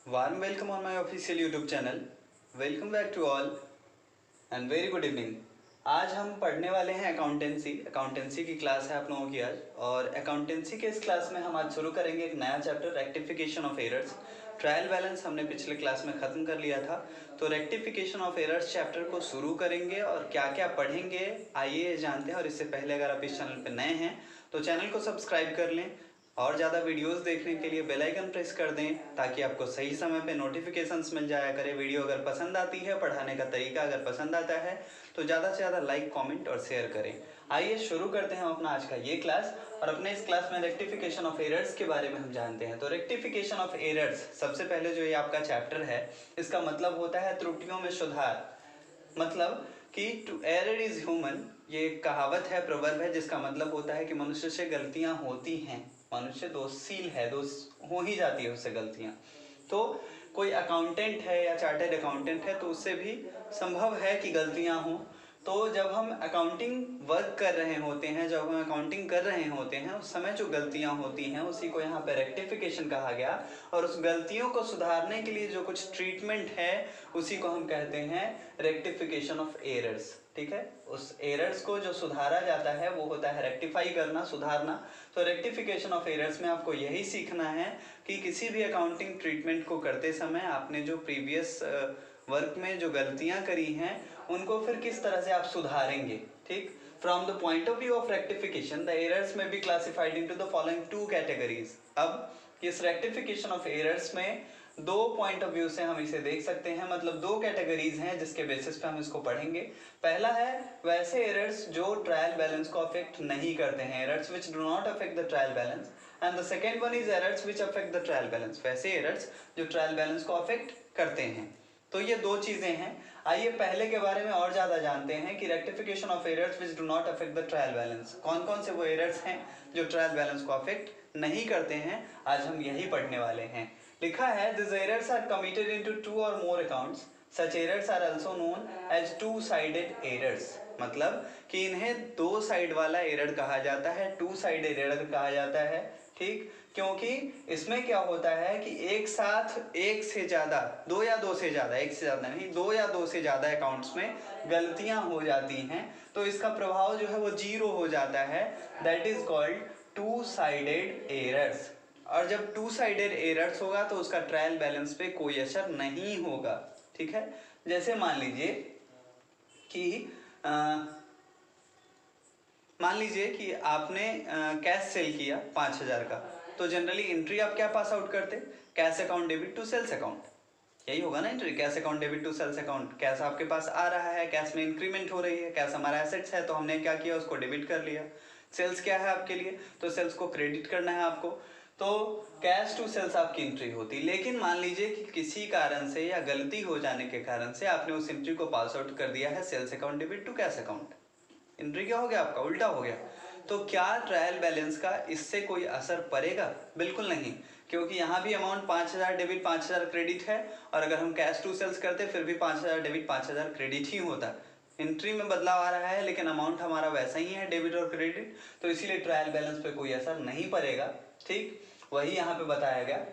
Warm welcome on my official YouTube channel. Welcome back to all and very good evening. आज हम पढ़ने वाले हैं अकाउंटेंसी की क्लास है आप लोगों की आज। और अकाउंटेंसी के इस क्लास में हम आज शुरू करेंगे एक नया chapter, rectification of errors. Trial balance हमने पिछले क्लास में ख़त्म कर लिया था, तो रेक्टिफिकेशन ऑफ एरर्स चैप्टर को शुरू करेंगे और क्या क्या पढ़ेंगे आइए जानते हैं। और इससे पहले अगर आप इस चैनल पर नए हैं तो चैनल को सब्सक्राइब कर लें और ज़्यादा वीडियोस देखने के लिए बेल आइकन प्रेस कर दें ताकि आपको सही समय पे नोटिफिकेशंस मिल जाया करे। वीडियो अगर पसंद आती है, पढ़ाने का तरीका अगर पसंद आता है तो ज़्यादा से ज़्यादा लाइक, कमेंट और शेयर करें। आइए शुरू करते हैं अपना आज का ये क्लास। और अपने इस क्लास में रेक्टिफिकेशन ऑफ एरर्स के बारे में हम जानते हैं। तो रेक्टिफिकेशन ऑफ एरर्स, सबसे पहले जो ये आपका चैप्टर है इसका मतलब होता है त्रुटियों में सुधार। मतलब कि टू एरर इज ह्यूमन, ये एक कहावत है, प्रोवर्ब है, जिसका मतलब होता है कि मनुष्य से गलतियां होती हैं। मनुष्य दोषशील है, दोष हो ही जाती है उससे गलतियां। तो कोई अकाउंटेंट है या चार्टर्ड अकाउंटेंट है तो उससे भी संभव है कि गलतियां हों। तो जब हम अकाउंटिंग वर्क कर रहे होते हैं, जब हम अकाउंटिंग कर रहे होते हैं उस समय जो गलतियां होती हैं उसी को यहाँ पे रेक्टिफिकेशन कहा गया। और उस गलतियों को सुधारने के लिए जो कुछ ट्रीटमेंट है उसी को हम कहते हैं रेक्टिफिकेशन ऑफ एरर्स। ठीक है, उस एरर्स को जो सुधारा जाता है वो होता है रेक्टिफाई करना, सुधारना। तो रेक्टिफिकेशन ऑफ एरर्स में आपको यही सीखना है कि किसी भी अकाउंटिंग ट्रीटमेंट को करते समय आपने जो प्रीवियस वर्क में जो गलतियां करी हैं उनको फिर किस तरह से आप सुधारेंगे। ठीक, from the point of view of rectification the errors may be classified into the following two categories. अब इस रेक्टिफिकेशन ऑफ एरर्स में दो पॉइंट ऑफ व्यू से हम इसे देख सकते हैं, मतलब दो कैटेगरीज हैं जिसके बेसिस पे हम इसको पढ़ेंगे। पहला है वैसे एरर्स जो ट्रायल बैलेंस को अफेक्ट नहीं करते हैं, errors which do not affect the trial balance. And the second one is errors which affect the trial balance, वैसे एरर्स जो ट्रायल बैलेंस को अफेक्ट करते हैं। तो ये दो चीजें हैं। आइए पहले के बारे में और ज्यादा जानते हैं कि rectification of errors which do not affect the trial balance, कौन कौन से वो एरर्स हैं जो ट्रायल बैलेंस को अफेक्ट नहीं करते हैं। आज हम यही पढ़ने वाले हैं। लिखा है this errors are committed into two or more accounts, such errors are also known as two sided errors. मतलब कि इन्हें दो साइड वाला एरर कहा जाता है, टू साइडेड एरर कहा जाता है। ठीक, क्योंकि इसमें क्या होता है कि एक साथ एक से ज्यादा, दो या दो से ज्यादा, एक से ज्यादा नहीं, दो या दो से ज्यादा अकाउंट्स में गलतियां हो जाती हैं तो इसका प्रभाव जो है वो जीरो हो जाता है। That is called to sided errors. और जब टू साइडेड एरर्स होगा तो उसका ट्रायल बैलेंस पे कोई असर नहीं होगा। ठीक है, जैसे मान लीजिए कि आपने कैश सेल किया 5,000 का, तो जनरली एंट्री आप क्या पास आउट करते, cash account debit to sales account, यही होगा ना entry, cash account debit to sales account. Cash आपके पास आ रहा है, कैश में इंक्रीमेंट हो रही है, कैश हमारा एसेट्स है तो हमने क्या किया, उसको डेबिट कर लिया। सेल्स क्या है आपके लिए, तो सेल्स को क्रेडिट करना है आपको, तो कैश टू सेल्स आपकी एंट्री होती। लेकिन मान लीजिए कि किसी कारण से या गलती हो जाने के कारण से आपने उस एंट्री को पास आउट कर दिया है sales account debit to cash account, entry क्या हो गया आपका, उल्टा हो गया। तो क्या ट्रायल बैलेंस का इससे कोई असर पड़ेगा? बिल्कुल नहीं, क्योंकि यहाँ भी अमाउंट 5,000 डेबिट 5,000 क्रेडिट है और अगर हम कैश टू सेल्स करते फिर भी 5,000 डेबिट 5,000 क्रेडिट ही होता। एंट्री में बदलाव आ रहा है लेकिन अमाउंट हमारा वैसा ही है, डेबिट और क्रेडिट, तो इसीलिए ट्रायल बैलेंस पे कोई असर नहीं पड़ेगा। ठीक, वही यहाँ पे बताया गया।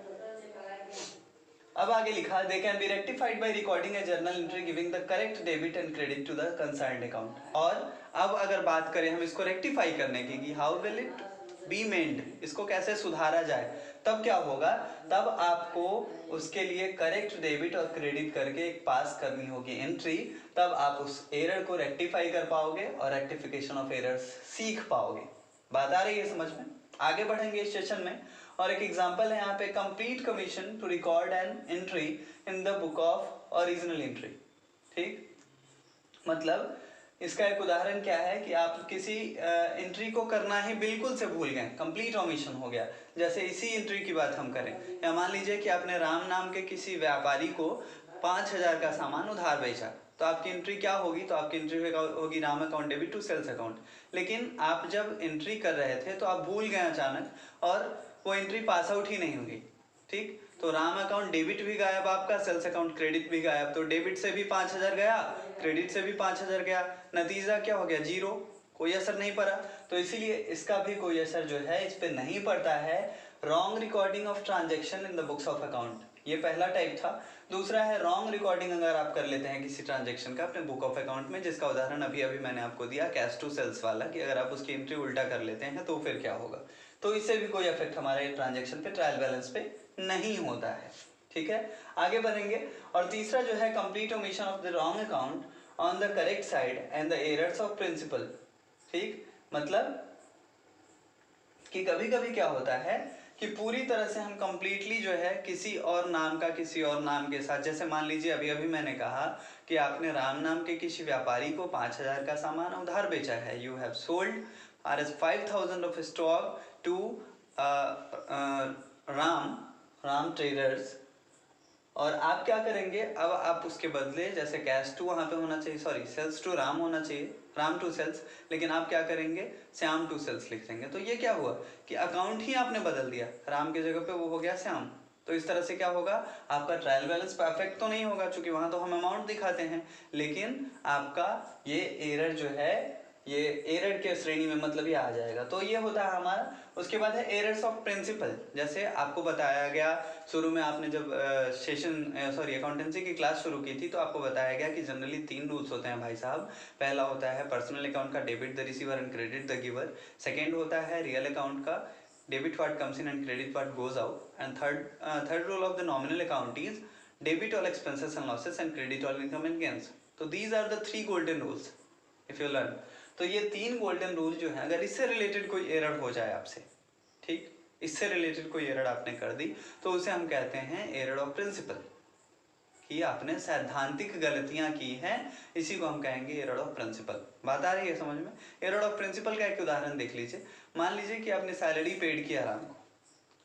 अब आगे लिखा they can be rectified by recording a journal entry giving the correct debit and credit to the concerned account. और अब अगर बात करें हम इसको रेक्टिफाई करने की कि हाउ विल इट बी मेंड, इसको कैसे सुधारा जाए, तब क्या होगा, तब आपको उसके लिए करेक्ट डेबिट और क्रेडिट करके एक पास करनी होगी एंट्री, तब आप उस एरर को रेक्टिफाई कर पाओगे और रेक्टिफिकेशन ऑफ एरर्स सीख पाओगे। बात आ रही है समझ में? आगे बढ़ेंगे इस सेशन में। और एक एग्जांपल है यहाँ पे, complete commission to record an entry in the book of original entry. ठीक, मतलब इसका एक उदाहरण क्या है कि आप किसी एंट्री को करना ही बिल्कुल से भूल गए, कंप्लीट ओमिशन हो गया। जैसे इसी एंट्री की बात हम करें, या मान लीजिए कि आपने राम नाम के किसी व्यापारी को 5,000 का सामान उधार बेचा, तो आपकी एंट्री क्या होगी, तो आपकी एंट्री होगी Ram account debit to sales account. लेकिन आप जब एंट्री कर रहे थे तो आप भूल गए अचानक और वो एंट्री पास आउट ही नहीं होगी। ठीक, तो राम अकाउंट डेबिट भी गायब आपका, सेल्स अकाउंट क्रेडिट भी गायब, तो डेबिट से भी 5,000 गया, क्रेडिट से भी 5,000 गया, नतीजा क्या हो गया, जीरो, कोई असर नहीं पड़ा। तो इसीलिए इसका भी कोई असर जो है इस पे नहीं पड़ता है। Wrong recording of transaction in the books of account, ये पहला टाइप था। दूसरा है रॉन्ग रिकॉर्डिंग अगर आप कर लेते हैं किसी ट्रांजेक्शन का अपने बुक ऑफ अकाउंट में, जिसका उदाहरण अभी अभी मैंने आपको दिया कैश टू सेल्स वाला, कि अगर आप उसकी एंट्री उल्टा कर लेते हैं तो फिर क्या होगा। तो इससे भी कोई इफेक्ट हमारे ट्रांजेक्शन पे, ट्रायल बैलेंस पे नहीं होता है। ठीक है, आगे बढ़ेंगे। और तीसरा जो है complete omission of the wrong account on the correct side and the errors of principle. ठीक, मतलब कि कभी कभी क्या होता है कि पूरी तरह से हम कंप्लीटली जो है किसी और नाम का किसी और नाम के साथ, जैसे मान लीजिए अभी अभी मैंने कहा कि आपने राम नाम के किसी व्यापारी को 5,000 का सामान उधार बेचा है, you have sold Rs 5,000 of stock to Ram traders. और आप क्या करेंगे, अब आप उसके बदले जैसे कैश टू वहाँ पे होना चाहिए, सॉरी सेल्स टू राम होना चाहिए, राम टू सेल्स, लेकिन आप क्या करेंगे श्याम टू सेल्स लिख देंगे। तो ये क्या हुआ कि अकाउंट ही आपने बदल दिया, राम की जगह पे वो हो गया श्याम। तो इस तरह से क्या होगा, आपका ट्रायल बैलेंस परफेक्ट तो नहीं होगा क्योंकि वहाँ तो हम अमाउंट दिखाते हैं, लेकिन आपका ये एरर जो है ये एरर के श्रेणी में मतलब ये आ जाएगा। तो ये होता है हमारा। उसके बाद है एरर्स ऑफ प्रिंसिपल। जैसे आपको बताया गया शुरू में, आपने जब अकाउंटेंसी की क्लास शुरू की थी तो आपको बताया गया कि जनरली 3 रूल्स होते हैं भाई साहब। पहला होता है पर्सनल अकाउंट का debit the receiver and credit the giver. Second होता है रियल अकाउंट का debit what comes in and credit what goes out. And third rule of the nominal account is debit all expenses and losses and credit all income and gains. तो these are the 3 golden rules if you learn. तो ये 3 golden rule जो है, अगर इससे related कोई error हो जाए आपसे, ठीक, इससे रिलेटेड कोई एरर आपने कर दी तो उसे हम कहते हैं एरर ऑफ प्रिंसिपल, कि आपने सैद्धांतिक गलतियां की हैं, इसी को हम कहेंगे एरर ऑफ प्रिंसिपल। बात आ रही है समझ में। एरर ऑफ प्रिंसिपल का एक उदाहरण देख लीजिए। मान लीजिए कि आपने सैलरी पेड किया राम को,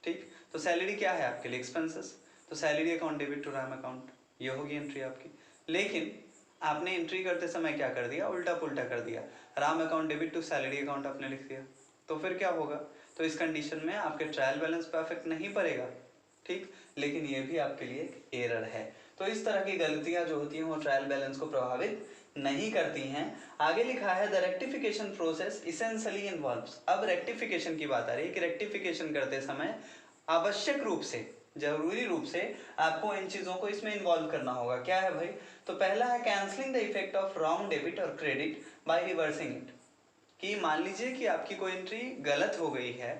ठीक, तो सैलरी क्या है आपके लिए, एक्सपेंसेस। तो salary account debit to Ram account, ये होगी एंट्री आपकी। लेकिन आपने एंट्री करते समय क्या कर दिया, उल्टा पुल्टा कर दिया, Ram account debit to salary account आपने लिख दिया। तो फिर क्या होगा, तो इस कंडीशन में आपके ट्रायल बैलेंस परफेक्ट नहीं पड़ेगा, ठीक, लेकिन ये भी आपके लिए एक एरर है। तो इस तरह की गलतियां जो होती हैं वो ट्रायल बैलेंस को प्रभावित नहीं करती हैं। आगे लिखा है the rectification process essentially involves. अब रेक्टिफिकेशन की बात आ रही है कि रेक्टिफिकेशन करते समय आवश्यक रूप से, जरूरी रूप से आपको इन चीजों को इसमें इन्वॉल्व करना होगा। क्या है भाई, तो पहला है cancelling the effect of wrong debit और क्रेडिट बाय रिवर्सिंग इट। कि मान लीजिए कि आपकी कोई एंट्री गलत हो गई है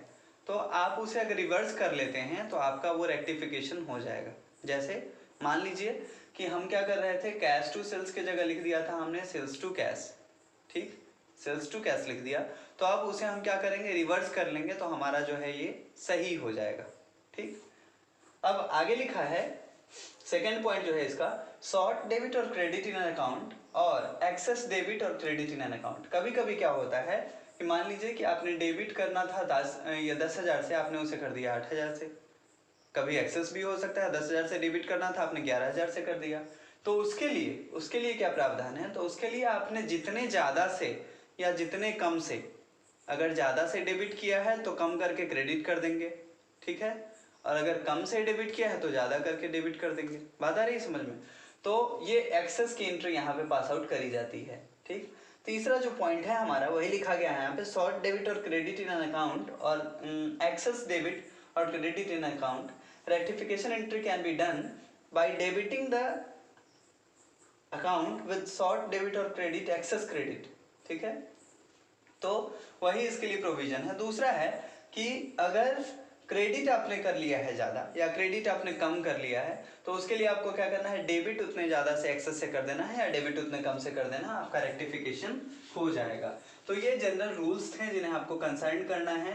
तो आप उसे अगर रिवर्स कर लेते हैं तो आपका वो रेक्टिफिकेशन हो जाएगा। जैसे मान लीजिए कि हम क्या कर रहे थे, कैश टू सेल्स की जगह लिख दिया था हमने सेल्स टू कैश, ठीक, सेल्स टू कैश लिख दिया, तो अब उसे हम क्या करेंगे, रिवर्स कर लेंगे, तो हमारा जो है ये सही हो जाएगा। ठीक, अब आगे लिखा है सेकेंड पॉइंट जो है इसका, शॉर्ट डेबिट और क्रेडिट इन एन अकाउंट और एक्सेस डेबिट और क्रेडिट इन एन अकाउंट। कभी कभी क्या होता है कि मान लीजिए कि आपने डेबिट करना था 10,000 से, आपने उसे कर दिया 8,000 से। कभी एक्सेस भी हो सकता है, 10,000 से डेबिट करना था आपने 11,000 से कर दिया। तो उसके लिए क्या प्रावधान है, तो उसके लिए आपने जितने ज़्यादा से या जितने कम से, अगर ज़्यादा से डेबिट किया है तो कम करके क्रेडिट कर देंगे, ठीक है, और अगर कम से डेबिट किया है तो ज़्यादा करके डेबिट कर देंगे। बात आ रही है समझ में। तो ये एक्सेस की एंट्री यहाँ पे पास आउट करी जाती है। ठीक, तीसरा जो पॉइंट है हमारा वही लिखा गया है यहाँ पे, शॉर्ट डेबिट और क्रेडिट इन एन अकाउंट और एक्सेस डेबिट और credit in account, rectification entry can be done by debiting the account with short debit और क्रेडिट एक्सेस क्रेडिट। ठीक है, तो वही इसके लिए प्रोविजन है। दूसरा है कि अगर क्रेडिट आपने कर लिया है ज़्यादा या क्रेडिट आपने कम कर लिया है तो उसके लिए आपको क्या करना है, डेबिट उतने ज़्यादा से एक्सेस से कर देना है या डेबिट उतने कम से कर देना, आपका रेक्टिफिकेशन हो जाएगा। तो ये जनरल रूल्स थे जिन्हें आपको कंसल्ट करना है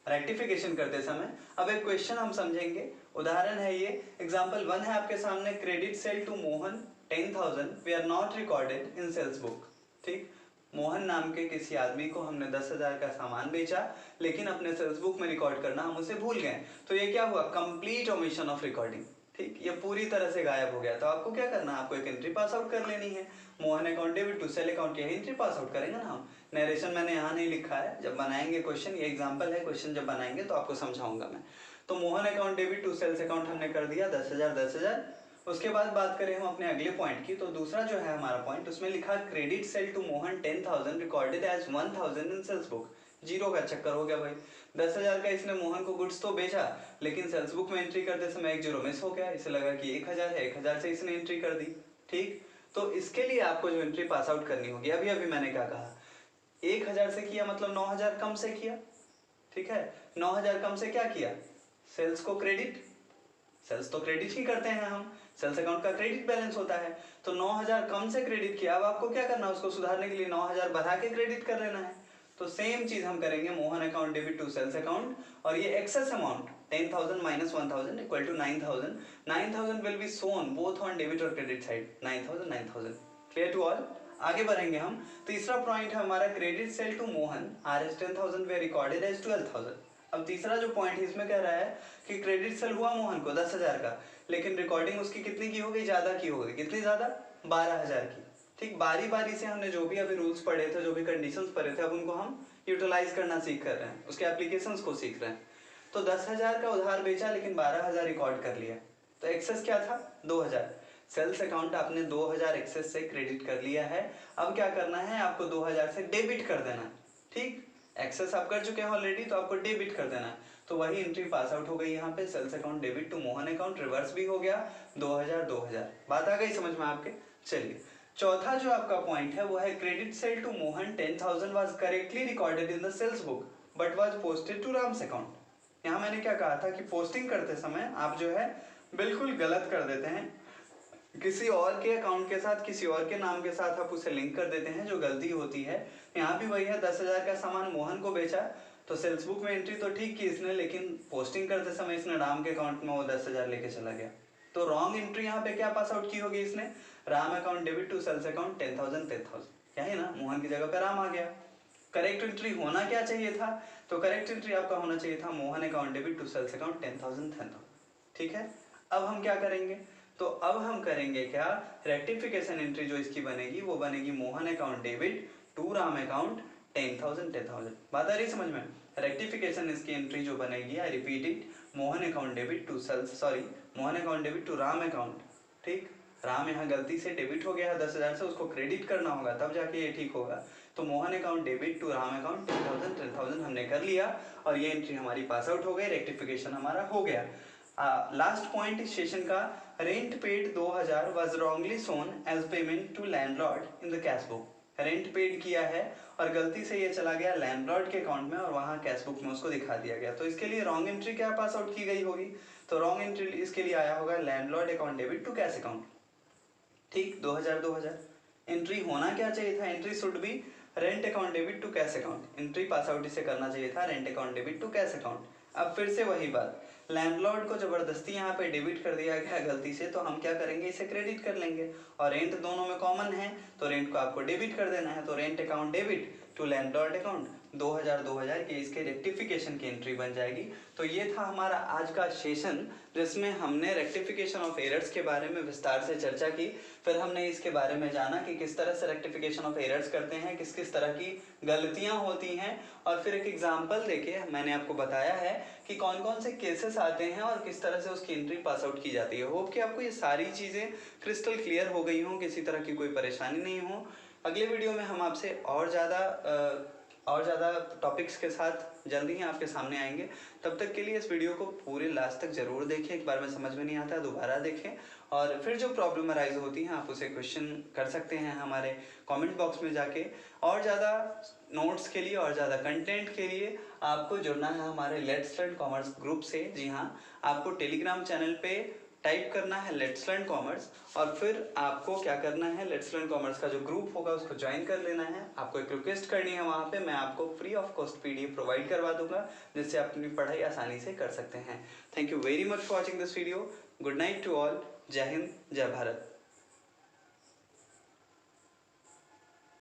रेक्टिफिकेशन करते समय। अब एक क्वेश्चन हम समझेंगे, उदाहरण है ये, एग्जाम्पल 1 है आपके सामने, credit sale to Mohan 10,000 we are not recorded in sales book. ठीक, मोहन नाम के किसी आदमी को हमने 10,000 का सामान बेचा लेकिन अपने सेल्स बुक में रिकॉर्ड करना हम उसे भूल गए। तो ये क्या हुआ, कंप्लीट ओमिशन ऑफ रिकॉर्डिंग। ठीक, ये पूरी तरह से गायब हो गया। तो आपको क्या करना है, आपको एक एंट्री पास आउट कर लेनी है, Mohan account debit to sale account, यही एंट्री पास आउट करेंगे ना हम। नरेशन मैंने यहाँ नहीं लिखा है, जब बनाएंगे क्वेश्चन, ये एग्जाम्पल है, क्वेश्चन जब बनाएंगे तो आपको समझाऊंगा मैं। तो Mohan account debit to sales account हमने कर दिया 10,000 10,000। उसके बाद बात करें हम अपने अगले पॉइंट की, तो दूसरा जो है हमारा पॉइंट, उसमें लिखा credit sale to Mohan 10,000 recorded as 1,000 in sales book. Zero का चक्कर हो गया भाई। 10,000 का इसने मोहन को गुड्स तो बेचा, लेकिन सेल्स बुक में एंट्री करते समय एक जीरो मिस हो गया, इसे लगा कि 1,000 है, 1,000 से इसने एंट्री कर दी। ठीक, तो इसके लिए आपको जो एंट्री पास आउट करनी होगी, अभी अभी मैंने क्या कहा, 1,000 से किया मतलब 9,000 कम से किया। ठीक है, 9,000 कम से क्या किया, सेल्स को क्रेडिट, सेल्स तो क्रेडिट ही करते हैं हम, सेल्स अकाउंट का क्रेडिट बैलेंस होता है। तो 9,000 कम से क्रेडिट किया, अब आपको क्या करना है, उसको सुधारने के लिए 9,000 बढ़ा के क्रेडिट कर लेना है। तो सेम चीज हम करेंगे Mohan account debit to sales account, और ये excess amount 10,000 minus 1,000 equal to 9,000. 9,000 will be shown both on debit और credit side. 9,000 9,000 clear to all। आगे बढ़ेंगे हम। तीसरा पॉइंट है हमारा credit sale to Mohan RS 10,000 were recorded as 12,000। अब तीसरा जो पॉइंट है इसमें कह रहा है कि क्रेडिट सेल हुआ मोहन को 10,000 का, लेकिन रिकॉर्डिंग उसकी कितनी की हो गई, ज्यादा की हो गई। कितनी ज्यादा, 12,000 की। ठीक, बारी बारी से हमने जो भी अभी रूल्स पढ़े थे, जो भी कंडीशंस पढ़े थे, अब उनको हम यूटिलाइज करना सीख कर रहे हैं, उसके एप्लीकेशंस को सीख रहे हैं। तो 10,000 का उधार बेचा, लेकिन 12,000 रिकॉर्ड कर लिया, तो एक्सेस क्या था, 2,000। सेल्स अकाउंट आपने 2,000 एक्सेस से क्रेडिट कर लिया है। अब क्या करना है, आपको 2,000 से डेबिट कर देना है। ठीक, एक्सेस आप कर चुके हैं ऑलरेडी, तो आपको डेबिट कर देना है। तो वही एंट्री पास आउट हो गई यहाँ पे, sales account debit to Mohan account, reverse भी हो गया, 2,000 2,000। बात आ गई समझ में आपके। चलिए, चौथा जो आपका पॉइंट है वो है credit sale to Mohan 10,000 was correctly recorded in the sales book but was posted to Ram's account. यहाँ मैंने क्या कहा था कि पोस्टिंग करते समय आप जो है बिल्कुल गलत कर देते हैं, किसी और के अकाउंट के साथ, किसी और के नाम के साथ आप उसे लिंक कर देते हैं, जो गलती होती है। यहाँ भी वही है, 10,000 का सामान मोहन को बेचा, तो सेल्स बुक में एंट्री तो ठीक की इसने, लेकिन पोस्टिंग करते समय इसने राम के अकाउंट में वो 10,000 लेके चला गया। तो रॉन्ग एंट्री यहाँ पे क्या पास आउट की होगी इसने, Ram account debit to sales account 10,000 10,000, क्या है ना, मोहन की जगह पे राम आ गया। करेक्ट एंट्री होना क्या चाहिए था, तो करेक्ट एंट्री आपका होना चाहिए था Mohan account debit to sales account 10,000 10,000। ठीक है, अब हम क्या करेंगे, तो अब हम करेंगे क्या, रेक्टिफिकेशन एंट्री जो इसकी बनेगी वो बनेगी Mohan account debit to Ram account 10,000 10,000। बात आ रही समझ में। रेक्टिफिकेशन इसकी एंट्री जो बनेगी, I repeat it, Mohan account debit to sales, sorry, Mohan account debit to Ram account. ठीक, राम यहाँ गलती से डेबिट हो गया है 10,000 से, उसको क्रेडिट करना होगा तब जाके ये ठीक होगा। तो Mohan account debit to Ram account 10,000 10,000 हमने कर लिया, और ये एंट्री हमारी पास आउट हो गई, रेक्टिफिकेशन हमारा हो गया। लास्ट पॉइंट इस सेशन का, rent paid 2,000 was wrongly shown as payment to landlord in the cash book. Rent paid किया है और गलती से ये चला गया लैंडलॉर्ड के अकाउंट में और वहाँ कैश बुक में उसको दिखा दिया गया, तो इसके लिए रॉन्ग एंट्री क्या पास आउट की गई होगी, तो रॉन्ग एंट्री इसके लिए आया होगा landlord account debit to cash account. ठीक, 2,000 2,000। एंट्री होना क्या चाहिए था, entry should be rent account debit to cash account. Entry pass out इसे करना चाहिए था rent account debit to cash account. अब फिर से वही बात, लैंडलॉर्ड को जबरदस्ती यहाँ पे डेबिट कर दिया गया गलती से, तो हम क्या करेंगे, इसे क्रेडिट कर लेंगे, और रेंट दोनों में कॉमन है, तो रेंट को आपको डेबिट कर देना है। तो rent account debit to landlord account 2,000 2,000 की इसके रेक्टिफिकेशन की एंट्री बन जाएगी। तो ये था हमारा आज का सेशन, जिसमें हमने रेक्टिफिकेशन ऑफ एरर्स के बारे में विस्तार से चर्चा की। फिर हमने इसके बारे में जाना कि किस तरह से रेक्टिफिकेशन ऑफ एरर्स करते हैं, किस किस तरह की गलतियां होती हैं, और फिर एक एग्जांपल देके मैंने आपको बताया है कि कौन कौन से केसेस आते हैं और किस तरह से उसकी एंट्री पास आउट की जाती है। होप कि आपको ये सारी चीज़ें क्रिस्टल क्लियर हो गई हों, किसी तरह की कोई परेशानी नहीं हो। अगले वीडियो में हम आपसे और ज़्यादा टॉपिक्स के साथ जल्दी ही आपके सामने आएंगे। तब तक के लिए इस वीडियो को पूरे लास्ट तक जरूर देखें, एक बार में समझ में नहीं आता दोबारा देखें, और फिर जो प्रॉब्लम अराइज होती हैं आप उसे क्वेश्चन कर सकते हैं हमारे कमेंट बॉक्स में जाके। और ज़्यादा नोट्स के लिए और ज़्यादा कंटेंट के लिए आपको जुड़ना है हमारे लेट्स लर्न कॉमर्स ग्रुप से। जी हाँ, आपको टेलीग्राम चैनल पे टाइप करना है लेट्स लर्न कॉमर्स, और फिर आपको क्या करना है, लेट्स लर्न कॉमर्स का जो ग्रुप होगा उसको ज्वाइन कर लेना है। आपको एक रिक्वेस्ट करनी है वहाँ पे, मैं आपको free of cost PDF provide करवा दूंगा, जिससे आप अपनी पढ़ाई आसानी से कर सकते हैं। Thank you very much for watching this video. Good night to all. Jai Hind, जय भारत।